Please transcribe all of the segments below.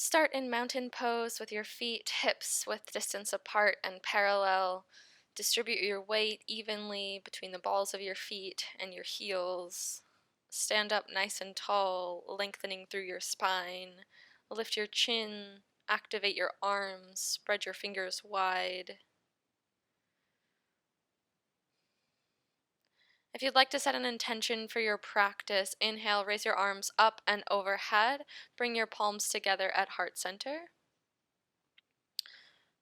Start in mountain pose with your feet, hips width distance apart and parallel. Distribute your weight evenly between the balls of your feet and your heels. Stand up nice and tall, lengthening through your spine. Lift your chin, activate your arms, spread your fingers wide. If you'd like to set an intention for your practice, inhale, raise your arms up and overhead. Bring your palms together at heart center.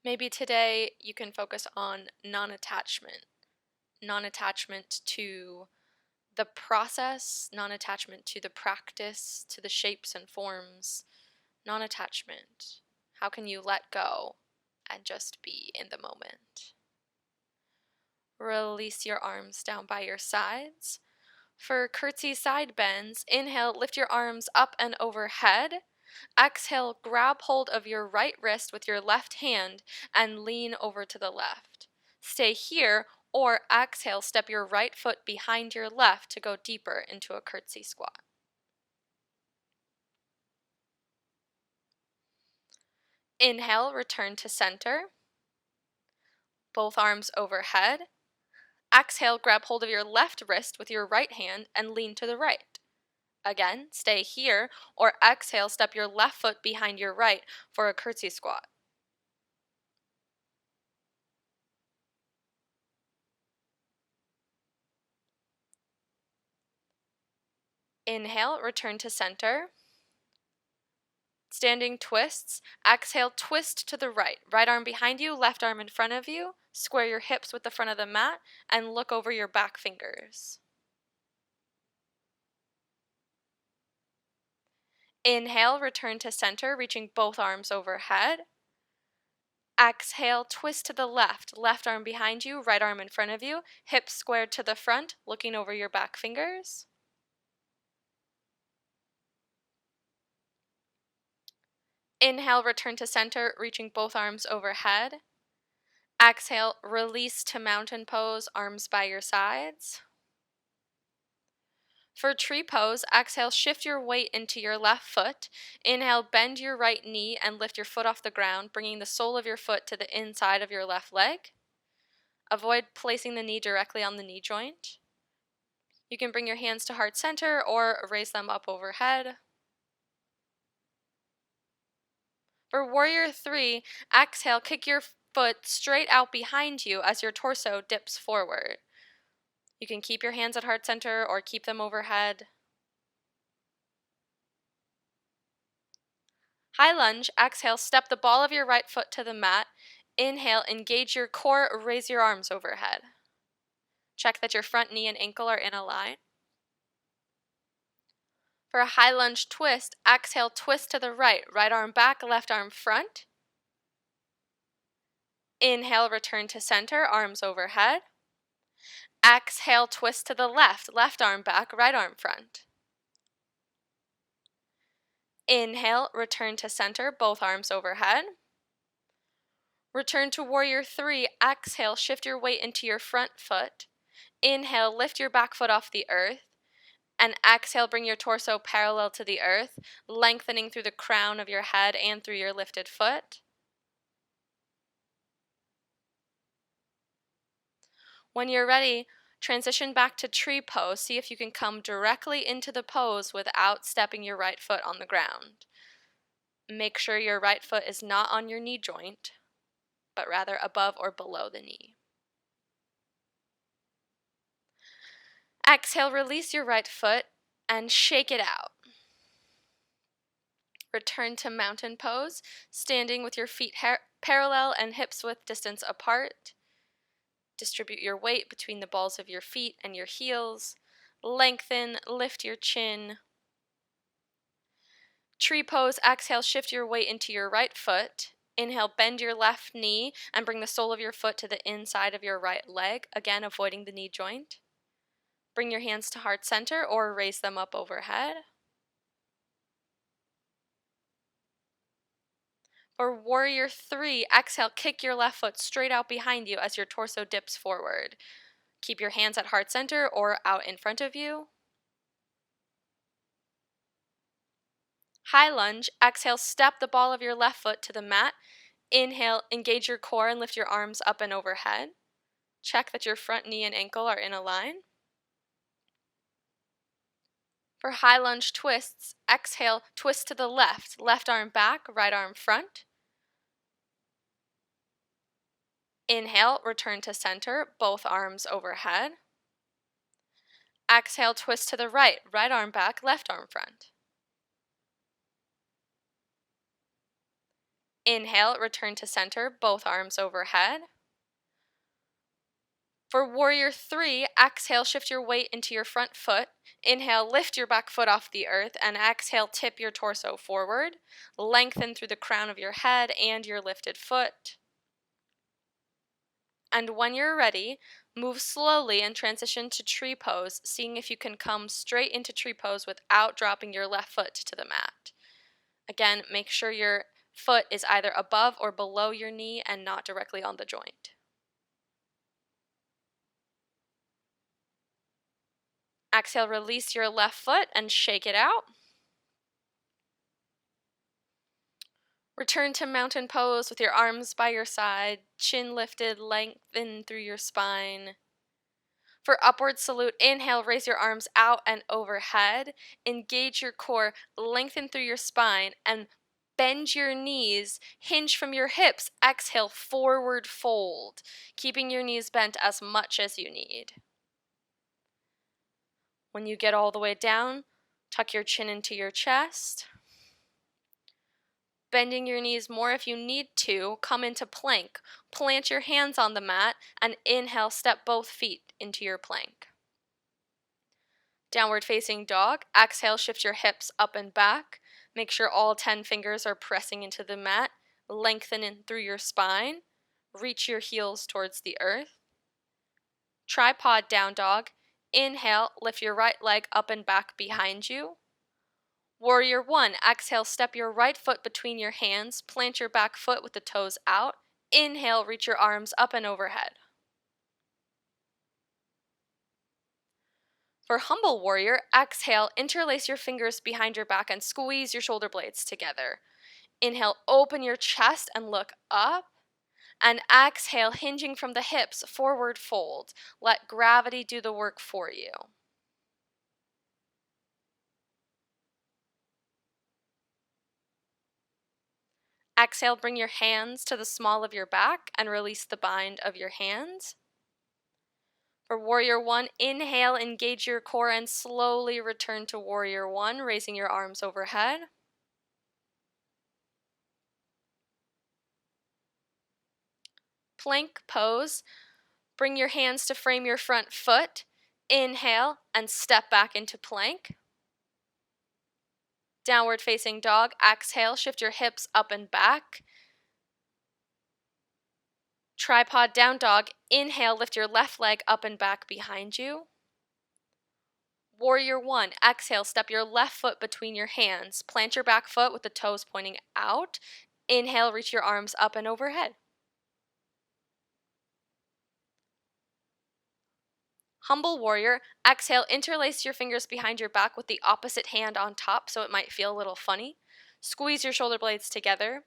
Maybe today you can focus on non-attachment. Non-attachment to the process, non-attachment to the practice, to the shapes and forms. Non-attachment. How can you let go and just be in the moment? Release your arms down by your sides. For curtsy side bends, inhale, lift your arms up and overhead. Exhale, grab hold of your right wrist with your left hand and lean over to the left. Stay here, or exhale, step your right foot behind your left to go deeper into a curtsy squat. Inhale, return to center. Both arms overhead. Exhale, grab hold of your left wrist with your right hand and lean to the right. Again, stay here, or exhale, step your left foot behind your right for a curtsy squat. Inhale, return to center. Standing twists. Exhale, twist to the right. Right arm behind you, left arm in front of you. Square your hips with the front of the mat and look over your back fingers. Inhale, return to center, reaching both arms overhead. Exhale, twist to the left. Left arm behind you, right arm in front of you. Hips squared to the front, looking over your back fingers. Inhale, return to center, reaching both arms overhead. Exhale, release to mountain pose, arms by your sides. For tree pose, exhale, shift your weight into your left foot. Inhale, bend your right knee and lift your foot off the ground, bringing the sole of your foot to the inside of your left leg. Avoid placing the knee directly on the knee joint. You can bring your hands to heart center or raise them up overhead. For warrior 3, exhale, kick your foot straight out behind you as your torso dips forward. You can keep your hands at heart center or keep them overhead. High lunge, exhale, step the ball of your right foot to the mat. Inhale, engage your core, raise your arms overhead. Check that your front knee and ankle are in a line. For a high lunge twist, exhale, twist to the right. Right arm back, left arm front. Inhale, return to center, arms overhead. Exhale, twist to the left. Left arm back, right arm front. Inhale, return to center, both arms overhead. Return to warrior 3. Exhale, shift your weight into your front foot. Inhale, lift your back foot off the earth. And exhale, bring your torso parallel to the earth, lengthening through the crown of your head and through your lifted foot. When you're ready, transition back to tree pose. See if you can come directly into the pose without stepping your right foot on the ground. Make sure your right foot is not on your knee joint, but rather above or below the knee. Exhale, release your right foot and shake it out. Return to mountain pose, standing with your feet parallel and hips width distance apart. Distribute your weight between the balls of your feet and your heels. Lengthen, lift your chin. Tree pose, exhale, shift your weight into your right foot. Inhale, bend your left knee and bring the sole of your foot to the inside of your right leg, again avoiding the knee joint. Bring your hands to heart center or raise them up overhead. For warrior 3, exhale, kick your left foot straight out behind you as your torso dips forward. Keep your hands at heart center or out in front of you. High lunge, exhale, step the ball of your left foot to the mat. Inhale, engage your core and lift your arms up and overhead. Check that your front knee and ankle are in a line. For high lunge twists, exhale, twist to the left, left arm back, right arm front. Inhale, return to center, both arms overhead. Exhale, twist to the right, right arm back, left arm front. Inhale, return to center, both arms overhead. For warrior 3, exhale, shift your weight into your front foot. Inhale, lift your back foot off the earth, and exhale, tip your torso forward. Lengthen through the crown of your head and your lifted foot. And when you're ready, move slowly and transition to tree pose, seeing if you can come straight into tree pose without dropping your left foot to the mat. Again, make sure your foot is either above or below your knee and not directly on the joint. Exhale, release your left foot and shake it out. Return to mountain pose with your arms by your side, chin lifted, lengthen through your spine. For upward salute, inhale, raise your arms out and overhead. Engage your core, lengthen through your spine, and bend your knees, hinge from your hips. Exhale, forward fold, keeping your knees bent as much as you need. When you get all the way down, tuck your chin into your chest. Bending your knees more if you need to, come into plank. Plant your hands on the mat and inhale, step both feet into your plank. Downward facing dog. Exhale, shift your hips up and back. Make sure all 10 fingers are pressing into the mat. Lengthen in through your spine. Reach your heels towards the earth. Tripod down dog. Inhale, lift your right leg up and back behind you. Warrior 1, exhale, step your right foot between your hands, plant your back foot with the toes out. Inhale, reach your arms up and overhead. For humble warrior, exhale, interlace your fingers behind your back and squeeze your shoulder blades together. Inhale, open your chest and look up. And exhale, hinging from the hips, forward fold. Let gravity do the work for you. Exhale, bring your hands to the small of your back and release the bind of your hands. For warrior 1, inhale, engage your core and slowly return to warrior 1, raising your arms overhead. Plank pose. Bring your hands to frame your front foot. Inhale and step back into plank. Downward facing dog. Exhale, shift your hips up and back. Tripod down dog. Inhale, lift your left leg up and back behind you. Warrior 1, exhale, step your left foot between your hands. Plant your back foot with the toes pointing out. Inhale, reach your arms up and overhead. Humble warrior, exhale, interlace your fingers behind your back with the opposite hand on top so it might feel a little funny. Squeeze your shoulder blades together.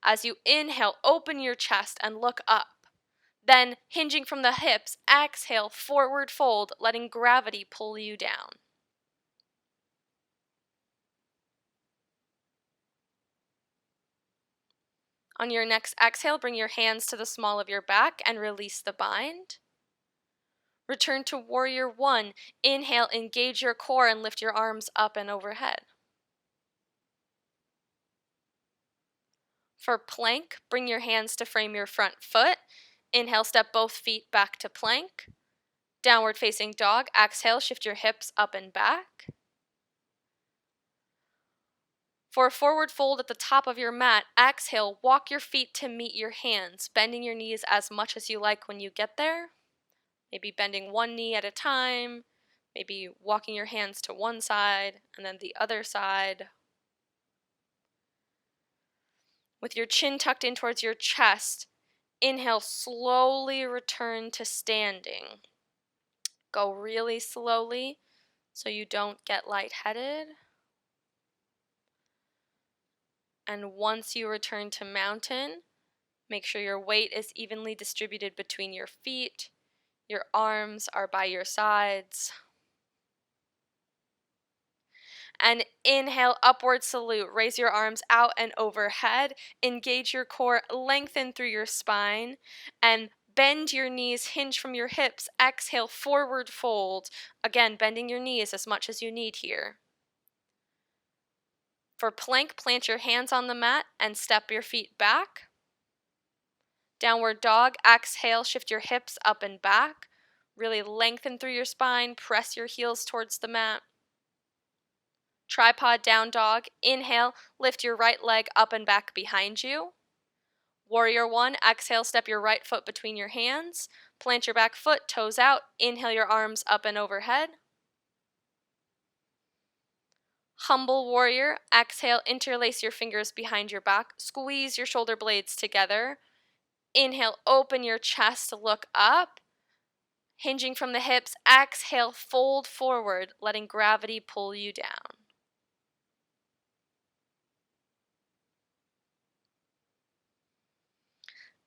As you inhale, open your chest and look up. Then, hinging from the hips, exhale, forward fold, letting gravity pull you down. On your next exhale, bring your hands to the small of your back and release the bind. Return to warrior 1. Inhale, engage your core and lift your arms up and overhead. For plank, bring your hands to frame your front foot. Inhale, step both feet back to plank. Downward facing dog. Exhale, shift your hips up and back. For a forward fold at the top of your mat, exhale, walk your feet to meet your hands, bending your knees as much as you like when you get there. Maybe bending one knee at a time, maybe walking your hands to one side and then the other side. With your chin tucked in towards your chest, inhale, slowly return to standing. Go really slowly so you don't get lightheaded. And once you return to mountain, make sure your weight is evenly distributed between your feet. Your arms are by your sides. And inhale, upward salute. Raise your arms out and overhead. Engage your core, lengthen through your spine, and bend your knees, hinge from your hips. Exhale, forward fold. Again, bending your knees as much as you need here. For plank, plant your hands on the mat and step your feet back. Downward dog, exhale, shift your hips up and back. Really lengthen through your spine, press your heels towards the mat. Tripod down dog, inhale, lift your right leg up and back behind you. Warrior one, exhale, step your right foot between your hands. Plant your back foot, toes out, inhale your arms up and overhead. Humble warrior, exhale, interlace your fingers behind your back, squeeze your shoulder blades together. Inhale, open your chest, look up. Hinging from the hips, exhale, fold forward, letting gravity pull you down.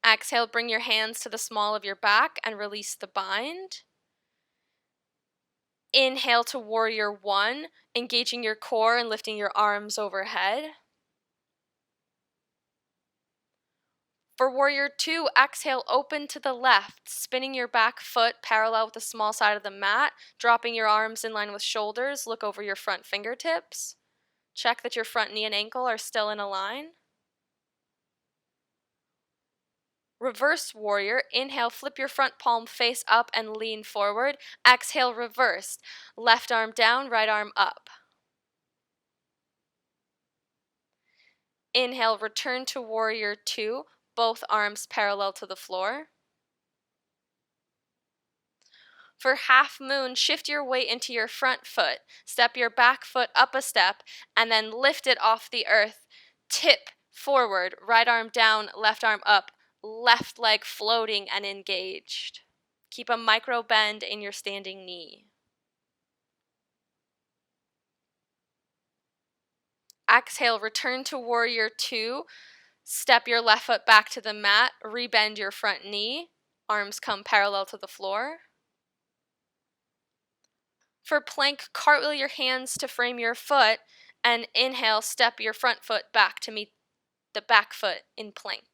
Exhale, bring your hands to the small of your back and release the bind. Inhale to warrior one, engaging your core and lifting your arms overhead. For warrior two, exhale, open to the left, spinning your back foot parallel with the small side of the mat, dropping your arms in line with shoulders, look over your front fingertips. Check that your front knee and ankle are still in a line. Reverse warrior, inhale, flip your front palm face up and lean forward. Exhale, reverse. Left arm down, right arm up. Inhale, return to warrior two, both arms parallel to the floor. For half moon, shift your weight into your front foot. Step your back foot up a step and then lift it off the earth. Tip forward, right arm down, left arm up, left leg floating and engaged. Keep a micro bend in your standing knee. Exhale, return to warrior two. Step your left foot back to the mat, rebend your front knee. Arms come parallel to the floor. For plank, cartwheel your hands to frame your foot, and inhale, step your front foot back to meet the back foot in plank.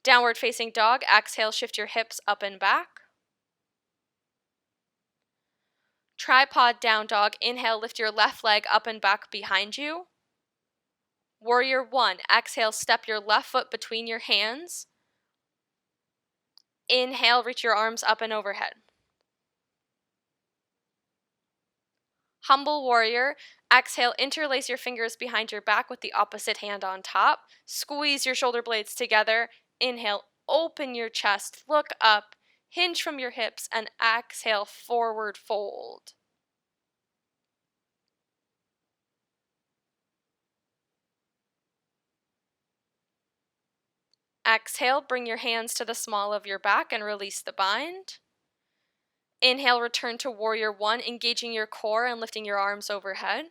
Downward facing dog, exhale, shift your hips up and back. Tripod down dog, inhale, lift your left leg up and back behind you. Warrior one, exhale, step your left foot between your hands. Inhale, reach your arms up and overhead. Humble warrior, exhale, interlace your fingers behind your back with the opposite hand on top. Squeeze your shoulder blades together. Inhale, open your chest, look up, hinge from your hips, and exhale, forward fold. Exhale, bring your hands to the small of your back and release the bind. Inhale, return to warrior one, engaging your core and lifting your arms overhead.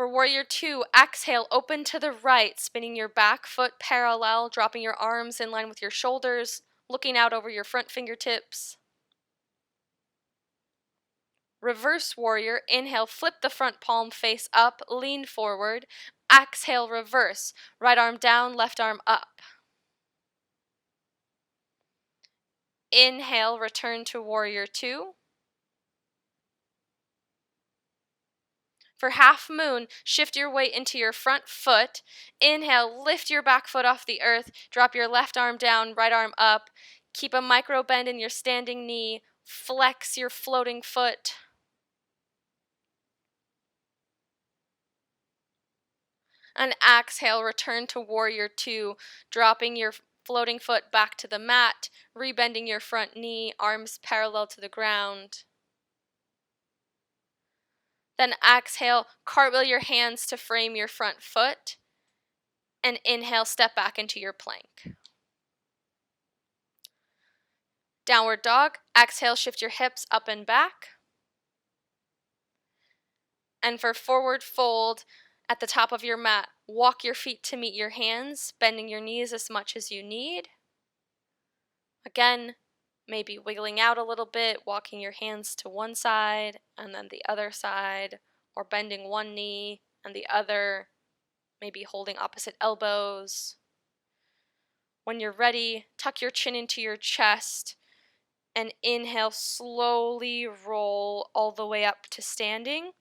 For warrior two, exhale, open to the right, spinning your back foot parallel, dropping your arms in line with your shoulders, looking out over your front fingertips. Reverse warrior, inhale, flip the front palm face up, lean forward. Exhale, reverse, right arm down, left arm up. Inhale, return to warrior two. For half moon, shift your weight into your front foot. Inhale, lift your back foot off the earth. Drop your left arm down, right arm up. Keep a micro bend in your standing knee. Flex your floating foot. And exhale, return to warrior two, dropping your floating foot back to the mat, rebending your front knee, arms parallel to the ground. Then exhale, cartwheel your hands to frame your front foot, and inhale, step back into your plank. Downward dog, exhale, shift your hips up and back. And for forward fold, at the top of your mat, walk your feet to meet your hands, bending your knees as much as you need. Again, maybe wiggling out a little bit, walking your hands to one side and then the other side, or bending one knee and the other, maybe holding opposite elbows. When you're ready, tuck your chin into your chest and inhale, slowly roll all the way up to standing,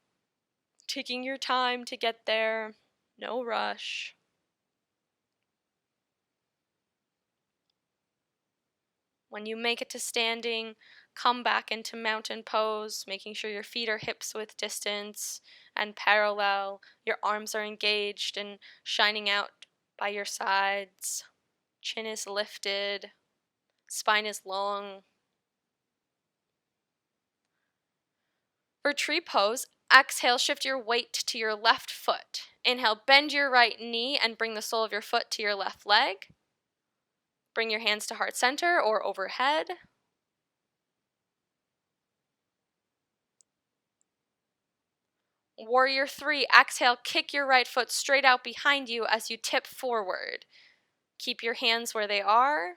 taking your time to get there, no rush. When you make it to standing, come back into mountain pose, making sure your feet are hips width distance and parallel. Your arms are engaged and shining out by your sides. Chin is lifted, spine is long. For tree pose, exhale, shift your weight to your left foot. Inhale, bend your right knee and bring the sole of your foot to your left leg. Bring your hands to heart center or overhead. Warrior 3, exhale, kick your right foot straight out behind you as you tip forward. Keep your hands where they are.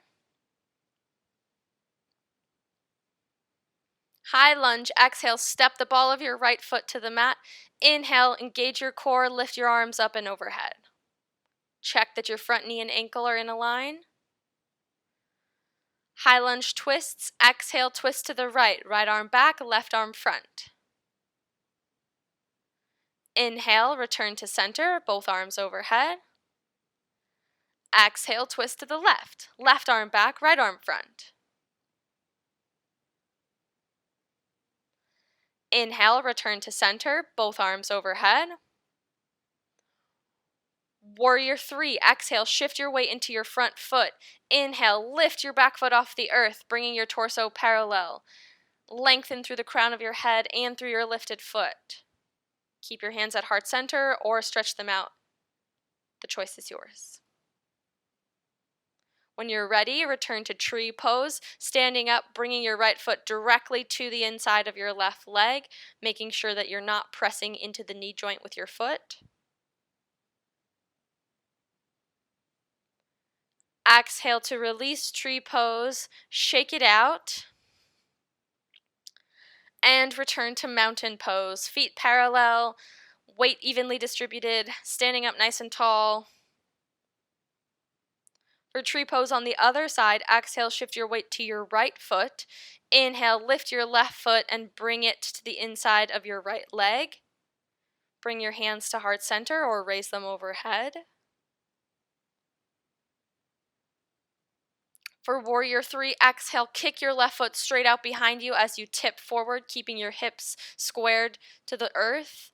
High lunge, exhale, step the ball of your right foot to the mat. Inhale, engage your core, lift your arms up and overhead. Check that your front knee and ankle are in a line. High lunge twists, exhale, twist to the right, right arm back, left arm front. Inhale, return to center, both arms overhead. Exhale, twist to the left, left arm back, right arm front. Inhale, return to center, both arms overhead. Warrior 3, exhale, shift your weight into your front foot. Inhale, lift your back foot off the earth, bringing your torso parallel. Lengthen through the crown of your head and through your lifted foot. Keep your hands at heart center or stretch them out. The choice is yours. When you're ready, return to tree pose, standing up, bringing your right foot directly to the inside of your left leg, making sure that you're not pressing into the knee joint with your foot. Exhale to release tree pose, shake it out, and return to mountain pose. Feet parallel, weight evenly distributed, standing up nice and tall. For tree pose on the other side, exhale, shift your weight to your right foot. Inhale, lift your left foot and bring it to the inside of your right leg. Bring your hands to heart center or raise them overhead. For warrior 3, exhale, kick your left foot straight out behind you as you tip forward, keeping your hips squared to the earth.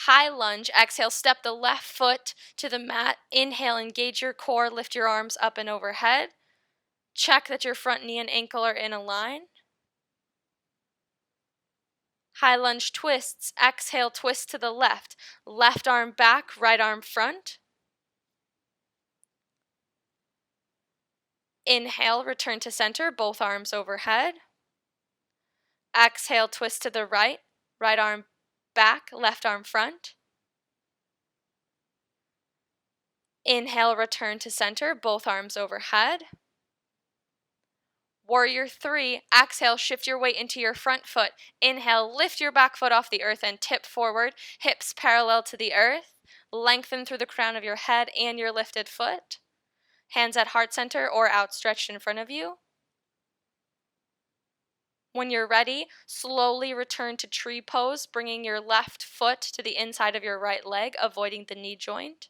High lunge, exhale, step the left foot to the mat. Inhale, engage your core, lift your arms up and overhead. Check that your front knee and ankle are in a line. High lunge twists, exhale, twist to the left. Left arm back, right arm front. Inhale, return to center, both arms overhead. Exhale, twist to the right, right arm back, left arm front. Inhale, return to center, both arms overhead. Warrior 3, exhale, shift your weight into your front foot. Inhale, lift your back foot off the earth and tip forward, hips parallel to the earth. Lengthen through the crown of your head and your lifted foot. Hands at heart center or outstretched in front of you. When you're ready, slowly return to tree pose, bringing your left foot to the inside of your right leg, avoiding the knee joint.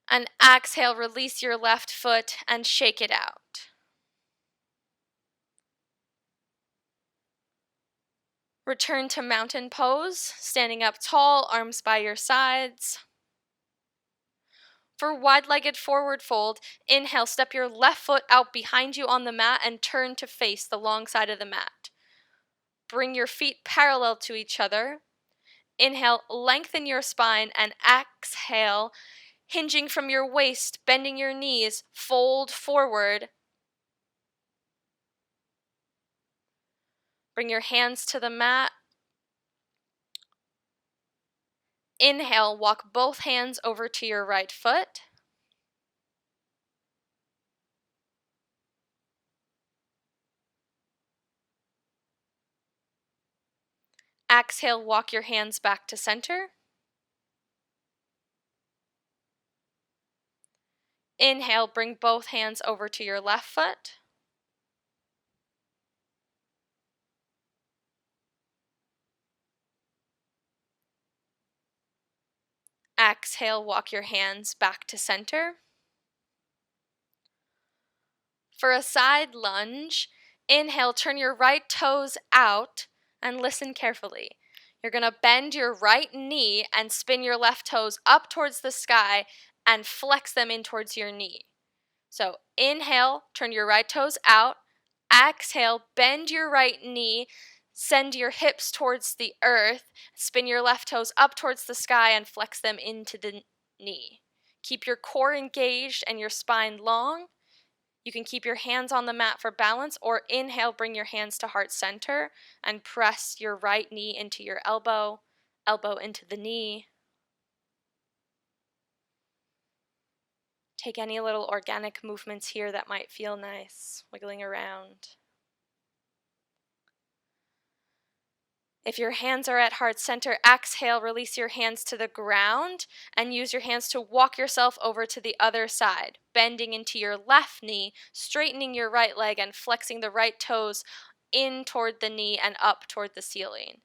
And exhale, release your left foot and shake it out. Return to mountain pose, standing up tall, arms by your sides. For wide-legged forward fold, inhale, step your left foot out behind you on the mat and turn to face the long side of the mat. Bring your feet parallel to each other. Inhale, lengthen your spine and exhale, hinging from your waist, bending your knees, fold forward. Bring your hands to the mat. Inhale, walk both hands over to your right foot. Exhale, walk your hands back to center. Inhale, bring both hands over to your left foot. Exhale, walk your hands back to center. For a side lunge, inhale, turn your right toes out and listen carefully. You're going to bend your right knee and spin your left toes up towards the sky and flex them in towards your knee. So inhale, turn your right toes out. Exhale, bend your right knee, send your hips towards the earth, spin your left toes up towards the sky and flex them into the knee. Keep your core engaged and your spine long. You can keep your hands on the mat for balance, or inhale, bring your hands to heart center and press your right knee into your elbow, elbow into the knee. Take any little organic movements here that might feel nice, wiggling around. If your hands are at heart center, exhale, release your hands to the ground and use your hands to walk yourself over to the other side, bending into your left knee, straightening your right leg and flexing the right toes in toward the knee and up toward the ceiling.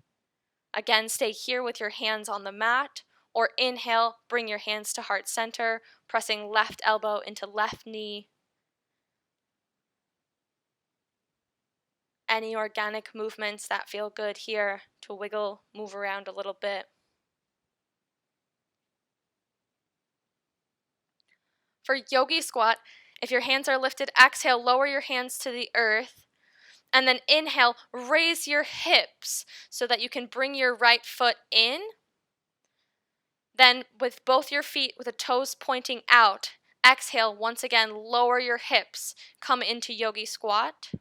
Again, stay here with your hands on the mat, or inhale, bring your hands to heart center, pressing left elbow into left knee. Any organic movements that feel good here to wiggle, move around a little bit. For yogi squat, if your hands are lifted, exhale, lower your hands to the earth. And then inhale, raise your hips so that you can bring your right foot in. Then with both your feet, with the toes pointing out, exhale, once again, lower your hips. Come into yogi squat.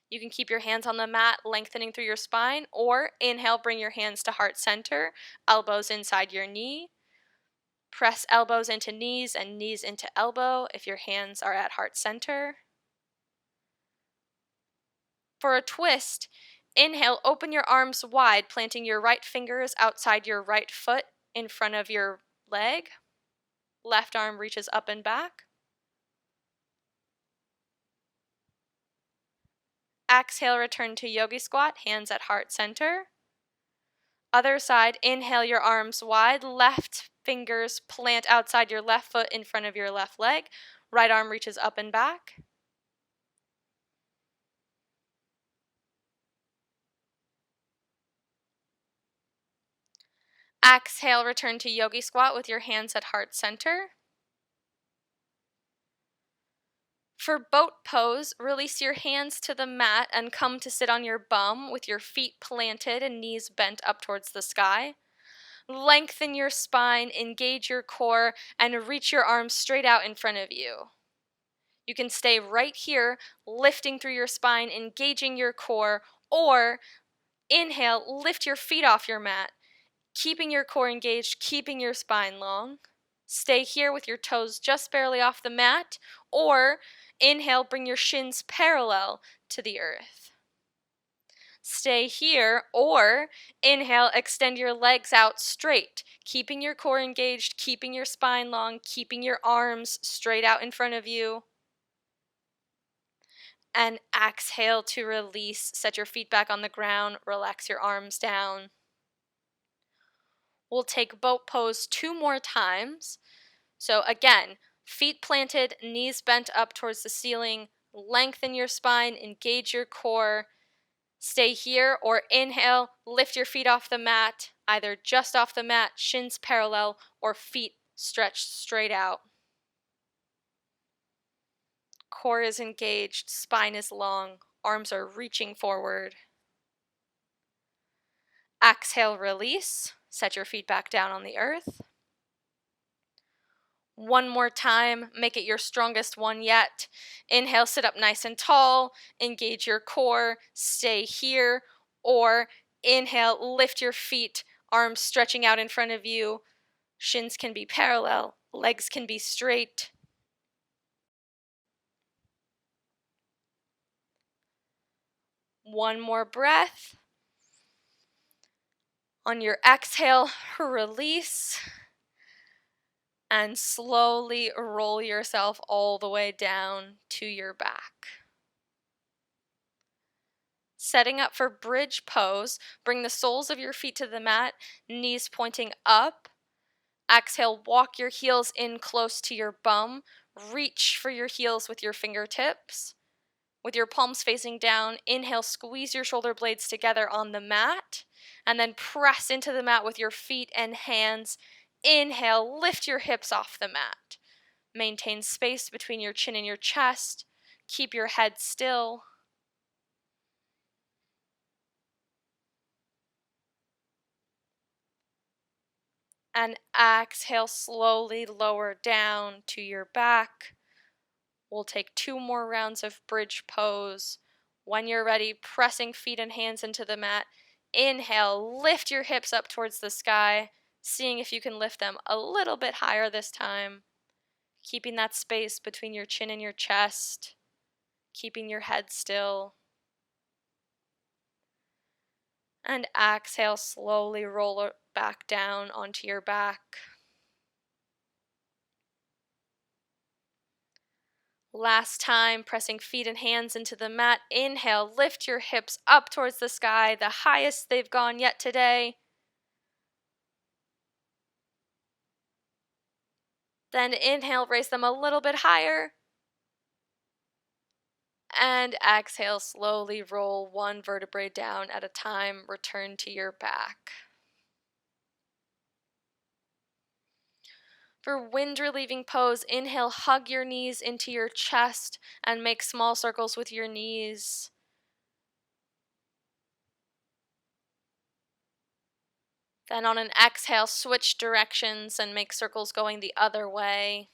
You can keep your hands on the mat, lengthening through your spine, or inhale, bring your hands to heart center, elbows inside your knee. Press elbows into knees and knees into elbow if your hands are at heart center. For a twist, inhale, open your arms wide, planting your right fingers outside your right foot in front of your leg. Left arm reaches up and back. Exhale, return to yogi squat, hands at heart center. Other side, inhale your arms wide, left fingers plant outside your left foot in front of your left leg. Right arm reaches up and back. Exhale, return to yogi squat with your hands at heart center. For boat pose, release your hands to the mat and come to sit on your bum with your feet planted and knees bent up towards the sky. Lengthen your spine, engage your core, and reach your arms straight out in front of you. You can stay right here, lifting through your spine, engaging your core, or inhale, lift your feet off your mat, keeping your core engaged, keeping your spine long. Stay here with your toes just barely off the mat, or inhale, bring your shins parallel to the earth. Stay here, or inhale, extend your legs out straight, keeping your core engaged, keeping your spine long, keeping your arms straight out in front of you. And exhale to release. Set your feet back on the ground, relax your arms down. We'll take boat pose 2 more times. So again, feet planted, knees bent up towards the ceiling, lengthen your spine, engage your core. Stay here, or inhale, lift your feet off the mat, either just off the mat, shins parallel, or feet stretched straight out. Core is engaged, spine is long, arms are reaching forward. Exhale, release. Set your feet back down on the earth. One more time, make it your strongest one yet. Inhale, sit up nice and tall, engage your core, stay here, or inhale, lift your feet, arms stretching out in front of you. Shins can be parallel, legs can be straight. One more breath. On your exhale, release and slowly roll yourself all the way down to your back. Setting up for bridge pose, bring the soles of your feet to the mat, knees pointing up. Exhale, walk your heels in close to your bum. Reach for your heels with your fingertips. With your palms facing down, inhale, squeeze your shoulder blades together on the mat, and then press into the mat with your feet and hands. Inhale, lift your hips off the mat. Maintain space between your chin and your chest. Keep your head still. And exhale, slowly lower down to your back. We'll take 2 more rounds of bridge pose. When you're ready, pressing feet and hands into the mat. Inhale, lift your hips up towards the sky, seeing if you can lift them a little bit higher this time. Keeping that space between your chin and your chest. Keeping your head still. And exhale, slowly roll it back down onto your back. Last time, pressing feet and hands into the mat. Inhale, lift your hips up towards the sky, the highest they've gone yet today. Then inhale, raise them a little bit higher. And exhale, slowly roll one vertebrae down at a time. Return to your back. For wind relieving pose, inhale, hug your knees into your chest and make small circles with your knees. Then on an exhale, switch directions and make circles going the other way.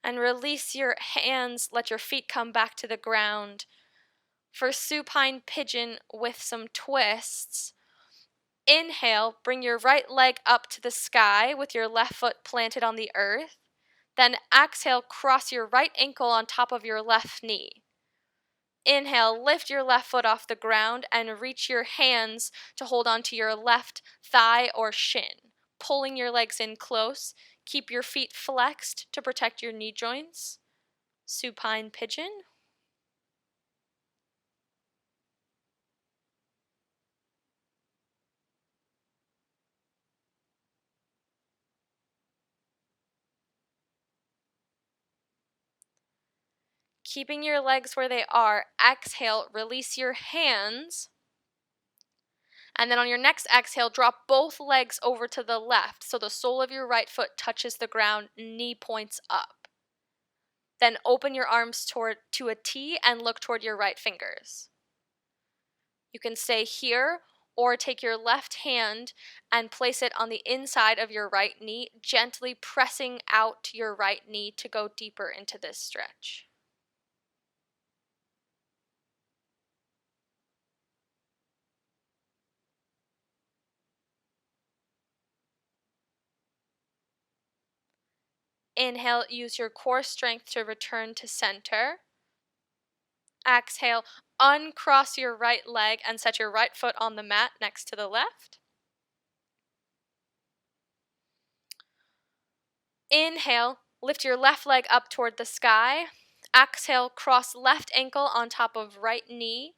And release your hands, let your feet come back to the ground. For supine pigeon with some twists, inhale, bring your right leg up to the sky with your left foot planted on the earth. Then exhale, cross your right ankle on top of your left knee. Inhale, lift your left foot off the ground and reach your hands to hold onto your left thigh or shin, pulling your legs in close. Keep your feet flexed to protect your knee joints. Supine pigeon. Keeping your legs where they are, exhale, release your hands. And then on your next exhale, drop both legs over to the left so the sole of your right foot touches the ground, knee points up. Then open your arms to a T and look toward your right fingers. You can stay here or take your left hand and place it on the inside of your right knee, gently pressing out your right knee to go deeper into this stretch. Inhale, use your core strength to return to center. Exhale, uncross your right leg and set your right foot on the mat next to the left. Inhale, lift your left leg up toward the sky. Exhale, cross left ankle on top of right knee.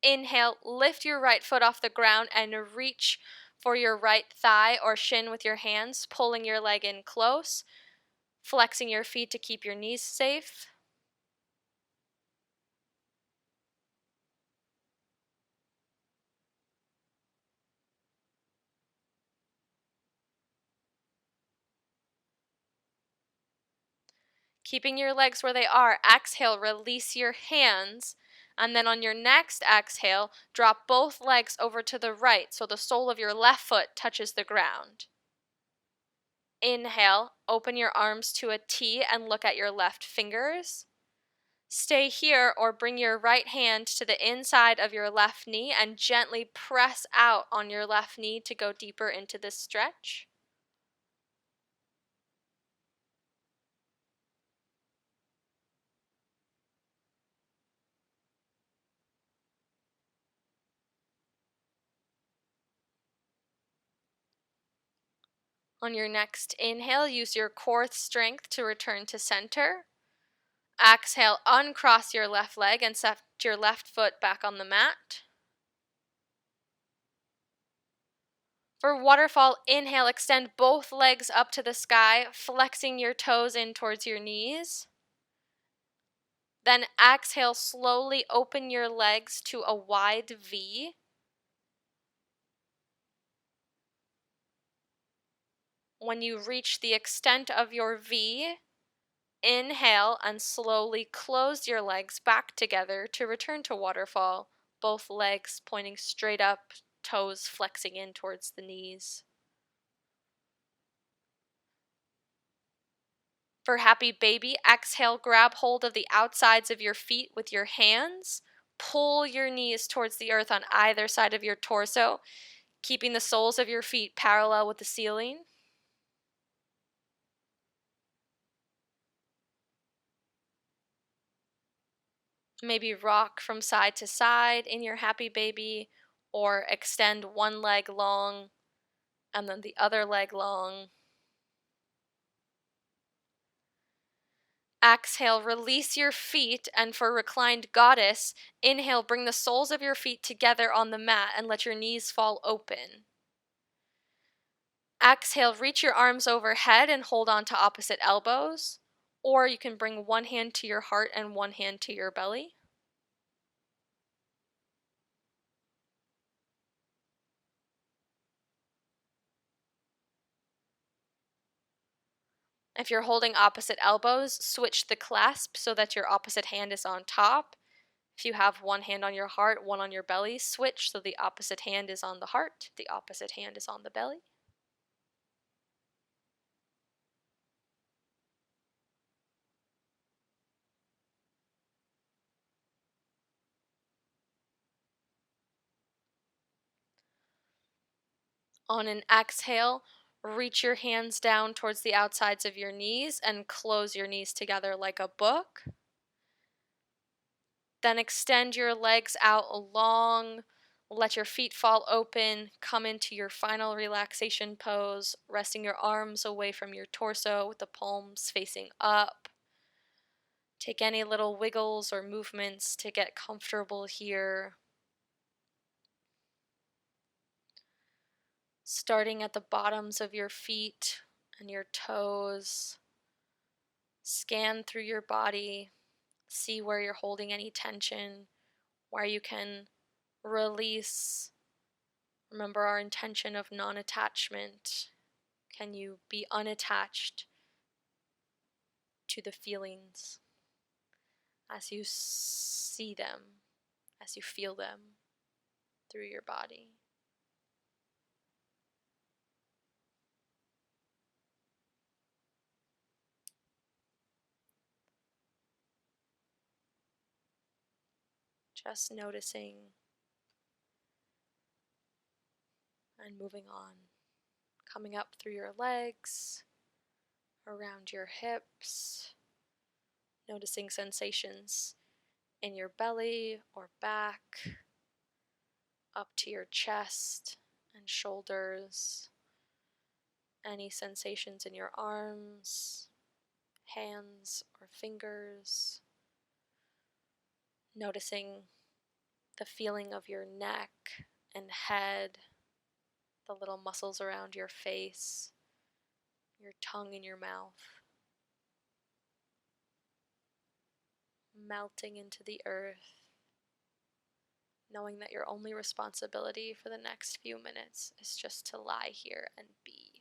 Inhale, lift your right foot off the ground and reach for your right thigh or shin with your hands, pulling your leg in close, flexing your feet to keep your knees safe. Keeping your legs where they are, exhale, release your hands And then on your next exhale, drop both legs over to the right so the sole of your left foot touches the ground. Inhale, open your arms to a T and look at your left fingers. Stay here or bring your right hand to the inside of your left knee and gently press out on your left knee to go deeper into this stretch. On your next inhale, use your core strength to return to center. Exhale, uncross your left leg and set your left foot back on the mat. For waterfall, inhale, extend both legs up to the sky, flexing your toes in towards your knees. Then exhale, slowly open your legs to a wide V. When you reach the extent of your V, inhale and slowly close your legs back together to return to waterfall, both legs pointing straight up, toes flexing in towards the knees. For happy baby, exhale, grab hold of the outsides of your feet with your hands. Pull your knees towards the earth on either side of your torso, keeping the soles of your feet parallel with the ceiling. Maybe rock from side to side in your happy baby, or extend one leg long and then the other leg long. Exhale, release your feet, and for reclined goddess, inhale, bring the soles of your feet together on the mat and let your knees fall open. Exhale, reach your arms overhead and hold on to opposite elbows, or you can bring one hand to your heart and one hand to your belly. If you're holding opposite elbows, switch the clasp so that your opposite hand is on top. If you have one hand on your heart, one on your belly, switch so the opposite hand is on the heart, the opposite hand is on the belly. On an exhale, reach your hands down towards the outsides of your knees and close your knees together like a book. Then extend your legs out long, let your feet fall open, come into your final relaxation pose, resting your arms away from your torso with the palms facing up. Take any little wiggles or movements to get comfortable here. Starting at the bottoms of your feet and your toes. Scan through your body, see where you're holding any tension, where you can release. Remember our intention of non-attachment. Can you be unattached to the feelings as you see them, as you feel them through your body? Just noticing and moving on. Coming up through your legs, around your hips, noticing sensations in your belly or back, up to your chest and shoulders, any sensations in your arms, hands, or fingers, noticing the feeling of your neck and head, the little muscles around your face, your tongue in your mouth, melting into the earth, knowing that your only responsibility for the next few minutes is just to lie here and be.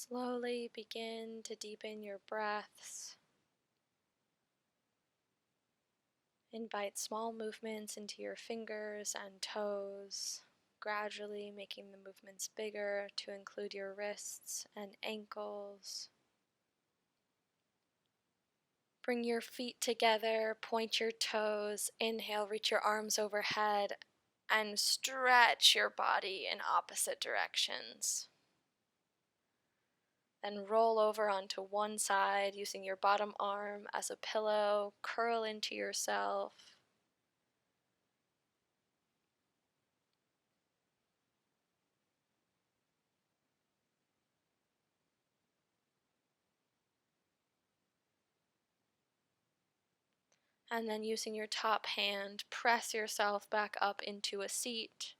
Slowly begin to deepen your breaths. Invite small movements into your fingers and toes, gradually making the movements bigger to include your wrists and ankles. Bring your feet together, point your toes, inhale, reach your arms overhead, and stretch your body in opposite directions. Then roll over onto one side using your bottom arm as a pillow, curl into yourself. And then using your top hand, press yourself back up into a seat.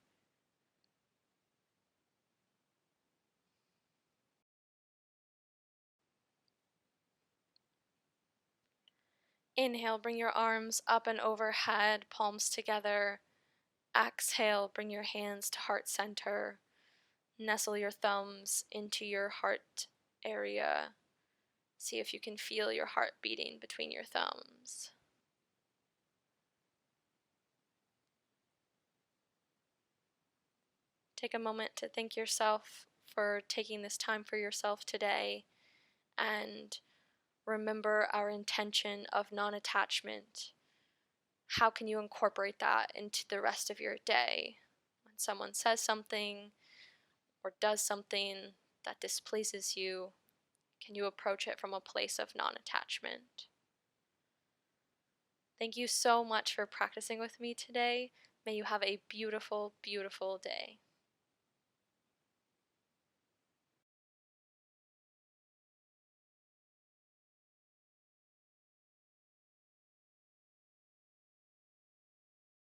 Inhale, bring your arms up and overhead, palms together. Exhale, bring your hands to heart center. Nestle your thumbs into your heart area. See if you can feel your heart beating between your thumbs. Take a moment to thank yourself for taking this time for yourself today, and remember our intention of non attachment. How can you incorporate that into the rest of your day? When someone says something or does something that displeases you, can you approach it from a place of non attachment? Thank you so much for practicing with me today. May you have a beautiful, beautiful day.